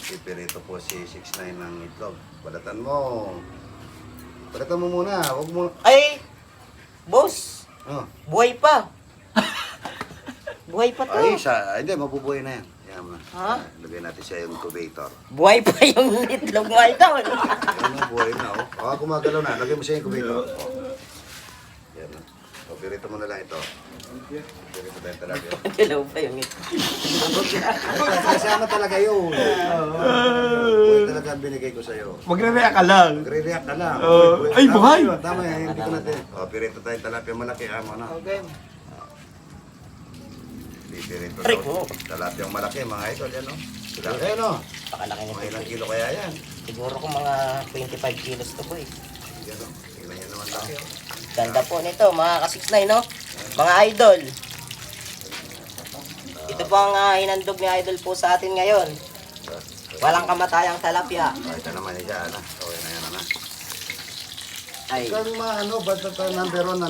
magpipirito po si 69 ng itlog. Balatan mo. Balatan mo muna. Huwag mo... Ay! Boss! Oh. Buhay pa! Buhay pa to. Ay, hindi, mabubuhay na yan. Yan mo. Ha? Lagyan natin siya yung incubator. Buhay pa yung itlog mo ito. Yan na, buhay na. Oh, gumagalaw na. Lagyan mo siya yung incubator. Oh. Yan na. So, pirito mo na lang ito. Pirito tayo talaga. Galaw pa yung itlog. Kasama talaga yun. Buhay talaga ang binigay ko sa'yo. Magre-react ka lang. Magre-react ka lang. Ay, buhay! Tama yan, hindi ko natin. O, pirito tayo talapia malaki. Amo na. Okay. Pirito Aray daw. ko. Talapiang malaki, mga idol. Yan o. Ayan o. Pakalaki Mga nito. ilang kilo kaya yan. Siguro kung mga 25 kilos to boy. Yan o. Tingnan nyo naman laki o. Ganda po nito mga ka-69 no? Mga idol. Ito po ang hinandog ni idol po sa atin ngayon. Walang kamatayang talapia. O, ito naman siya. Okay na yan, ano. Ay. Kung maano, ba't ito number 1